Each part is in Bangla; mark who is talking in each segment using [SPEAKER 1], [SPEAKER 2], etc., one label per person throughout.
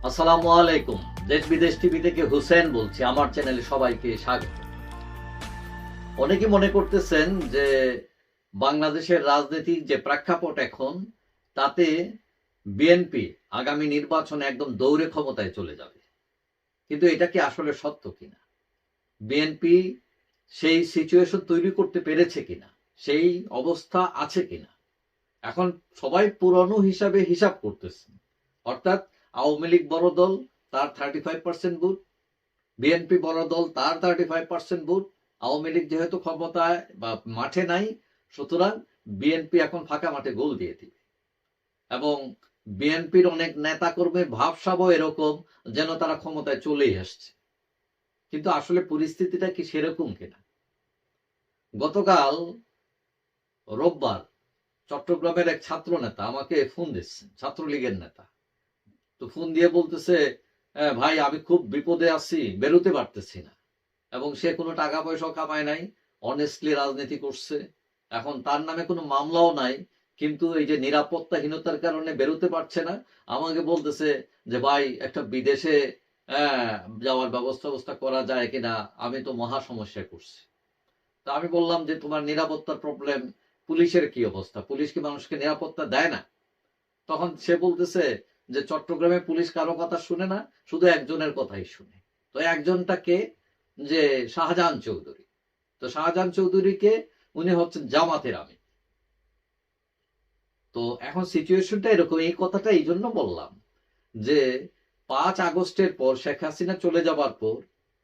[SPEAKER 1] আসসালামু আলাইকুম। দেশ বিদেশ টিভি থেকে হুসেন বলছি। আমার চ্যানেলে সবাইকে স্বাগত। অনেকে মনে করতেছেন যে বাংলাদেশের রাজনীতির যে প্রেক্ষাপট এখন, তাতে বিএনপি আগামী নির্বাচনে একদম দৌড়ে ক্ষমতায় চলে যাবে। কিন্তু এটা কি আসলে সত্য কিনা? বিএনপি সেই সিচুয়েশন তৈরি করতে পেরেছে কিনা? সেই অবস্থা আছে কিনা? এখন সবাই পুরনো হিসাবে হিসাব করতেছে। অর্থাৎ আওয়ামী লীগ বড় দল, তার 35% ভোট, বিএনপি বড় দল, তার 35% ভোট। আওয়ামী লীগ যেহেতু ক্ষমতায় বা মাঠে নাই, সুতরাং বিএনপি এখন ফাঁকা মাঠে গোল দিয়ে দিবে। এবং বিএনপির অনেক নেতা কর্মীর ভাবসাবও এরকম, যেন তারা ক্ষমতায় চলেই আসছে। কিন্তু আসলে পরিস্থিতিটা কি সেরকম কিনা? গতকাল রোববার চট্টগ্রামের এক ছাত্র নেতা আমাকে ফোন দিচ্ছেন, ছাত্রলীগের নেতা। তো ফোন দিয়ে বলতেছে, ভাই আমি খুব বিপদে আছি, বেরোতে পারতেছি না। এবং সে কোনো টাকা পয়সা কামায় নাই, অনেস্টলি রাজনীতি করছে। এখন তার নামে কোনো মামলাও নাই, কিন্তু এই যে নিরাপত্তাহীনতার কারণে বেরোতে পারছে না। আমাকে বলতেছে যে ভাই একটা বিদেশে আহ, যাওয়ার ব্যবস্থা করা যায় কিনা, আমি তো মহা সমস্যায় পড়ছি। তা আমি বললাম যে তোমার নিরাপত্তার প্রবলেম, পুলিশের কি অবস্থা? পুলিশ কি মানুষকে নিরাপত্তা দেয় না? তখন সে বলতেছে যে চট্টগ্রামে পুলিশ কারো কথা শুনে না, শুধু একজনের কথাই শুনে। তো একজনটা কে? যে শাহজাহান চৌধুরী। তো শাহজাহান চৌধুরীকে, উনি হচ্ছেন জামাতের আমির। তো এখন সিচুয়েশনটা এরকম। এই কথাটা এই জন্য বললাম যে 5 আগস্টের পর, শেখ হাসিনা চলে যাবার পর,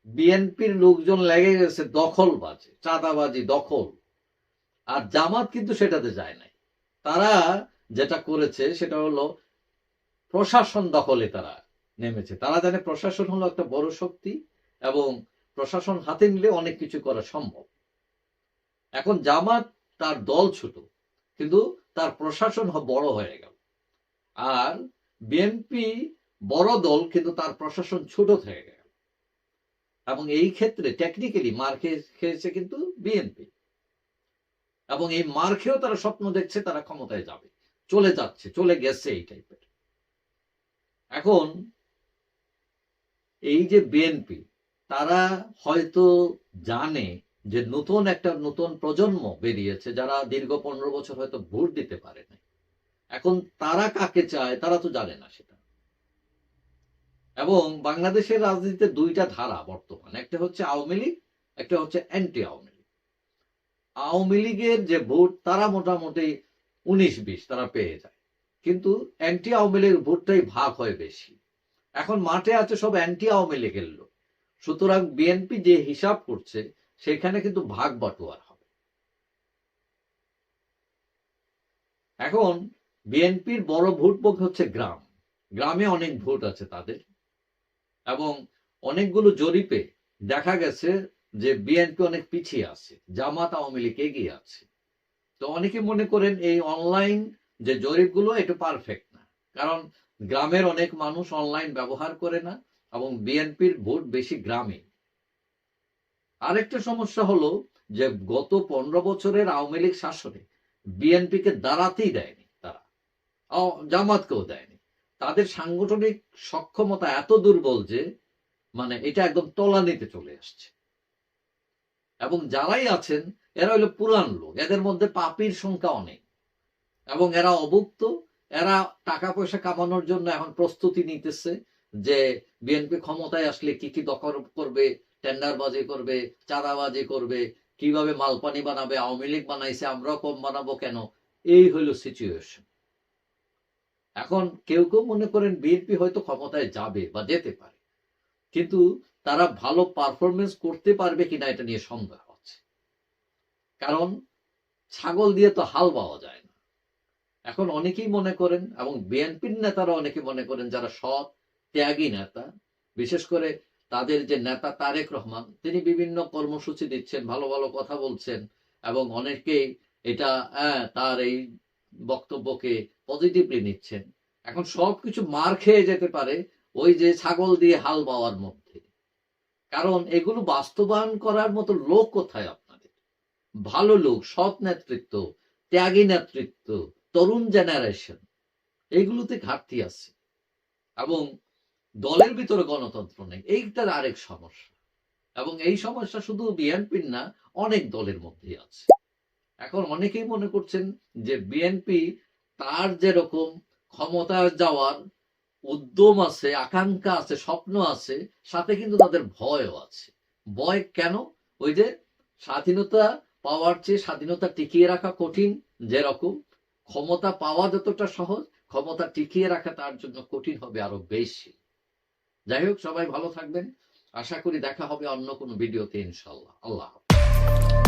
[SPEAKER 1] বিএনপির লোকজন লেগে গেছে দখলবাজি, চাঁদাবাজি, দখল। আর জামাত কিন্তু সেটাতে যায় নাই। তারা যেটা করেছে সেটা হলো প্রশাসন দখলে তারা নেমেছে। তারা জানে প্রশাসন হলো একটা বড় শক্তি, এবং প্রশাসন হাতে নিলে অনেক কিছু করা সম্ভব। এখন জামাত, তার দল ছোট, কিন্তু তার প্রশাসন বড় হয়ে গেল। আর বিএনপি বড় দল, কিন্তু তার প্রশাসন ছোট হয়ে গেল। এবং এই ক্ষেত্রে টেকনিক্যালি মার খেয়েছে কিন্তু বিএনপি। এবং এই মার খেয়েও তারা স্বপ্ন দেখছে তারা ক্ষমতায় যাবে, চলে যাচ্ছে, চলে গেছে এই টাইপের। এখন এই যে বিএনপি, তারা হয়তো জানে যে নতুন প্রজন্ম বেরিয়েছে, যারা দীর্ঘ 15 বছর হয়তো ভোট দিতে পারে না। এখন তারা কাকে চায় তারা তো জানে না সেটা। এবং বাংলাদেশের রাজনীতিতে দুইটা ধারা বর্তমান, একটা হচ্ছে আওয়ামী লীগ, একটা হচ্ছে অ্যান্টি আওয়ামী লীগ। আওয়ামী লীগের যে ভোট, তারা মোটামুটি 19-20 তারা পেয়ে যায়, কিন্তু অ্যান্টি আওয়ামী লীগের ভোটটাই ভাগ হয় বেশি। এখন মাঠে আছে সব অ্যান্টি আওয়ামী লীগের লোক। সুতরাং বিএনপি যে হিসাব করছে, সেখানে কিন্তু ভাগ বাটোয়ার হবে। এখন বিএনপির বড় ভোট ভাগ হচ্ছে গ্রাম। গ্রামে অনেক ভোট আছে তাদের। এবং অনেকগুলো জরিপে দেখা গেছে যে বিএনপি অনেক পিছিয়ে আছে, জামাত আওয়ামী লীগ এগিয়ে আছে। তো অনেকে মনে করেন এই অনলাইন যে জরিপগুলো এটা পারফেক্ট না, কারণ গ্রামের অনেক মানুষ অনলাইন ব্যবহার করে না, এবং বিএনপির ভোট বেশি গ্রামে। আরেকটা সমস্যা হলো যে গত 15 বছরের আওয়ামী লীগ শাসনে বিএনপিকে দাঁড়াতেই দেয়নি তারা, জামাতকেও দেয়নি। তাদের সাংগঠনিক সক্ষমতা এত দুর্বল যে মানে এটা একদম তলানিতে চলে আসছে। এবং যারাই আছেন, এরা হলো পুরান লোক, এদের মধ্যে পাপীর সংখ্যা অনেক, এবং এরা অভুক্ত। এরা টাকা পয়সা কামানোর জন্য এখন প্রস্তুতি নিতেছে যে বিএনপি ক্ষমতায় আসলে কি কি দখল করবে, টেন্ডারবাজি করবে, চাঁদাবাজি করবে, কিভাবে মালপানি বানাবে, আওয়ামী লীগ বানাইছে আমরাও কম বানাবো কেন। এই হলো সিচুয়েশন। এখন কেউ কেউ মনে করেন বিএনপি হয়তো ক্ষমতায় যাবে বা যেতে পারে, কিন্তু তারা ভালো পারফরমেন্স করতে পারবে কিনা এটা নিয়ে সন্দেহ আছে। কারণ ছাগল দিয়ে তো হাল বাওয়া যায় না। এখন অনেকেই মনে করেন, এবং বিএনপির নেতারা অনেকে মনে করেন, যারা সৎ ত্যাগী নেতা, বিশেষ করে তাদের যে নেতা তারেক রহমান, তিনি বিভিন্ন কর্মসূচি দিচ্ছেন, ভালো ভালো কথা বলছেন, এবং অনেকেই এটা তার এই বক্তব্যকে পজিটিভলি নিচ্ছেন। এখন সবকিছু মার খেয়ে যেতে পারে ওই যে ছাগল দিয়ে হাল বাওয়ার মধ্যে। কারণ এগুলো বাস্তবায়ন করার মতো লোক কোথায় আপনাদের? ভালো লোক, সৎ নেতৃত্ব, ত্যাগী নেতৃত্ব, তরুণ জেনারেশন, এইগুলোতে ঘাটতি আছে। এবং দলের ভিতরে গণতন্ত্র নেই, এইটার আরেক সমস্যা। এবং এই সমস্যা শুধু বিএনপির না, অনেক দলের মধ্যেই আছে। এখন অনেকেই মনে করছেন যে বিএনপি তার যেরকম ক্ষমতায় যাওয়ার উদ্যম আছে, আকাঙ্ক্ষা আছে, স্বপ্ন আছে, সাথে কিন্তু তাদের ভয়ও আছে। ভয় কেন? ওই যে স্বাধীনতা পাওয়ার চেয়ে স্বাধীনতা টিকিয়ে রাখা কঠিন, যেরকম ক্ষমতা পাওয়া যতটা সহজ, ক্ষমতা টিকিয়ে রাখা তার জন্য কঠিন হবে আরো বেশি। যাই হোক, সবাই ভালো থাকবেন। আশা করি দেখা হবে অন্য কোনো ভিডিওতে, ইনশাল্লাহ। আল্লাহ হাফেজ।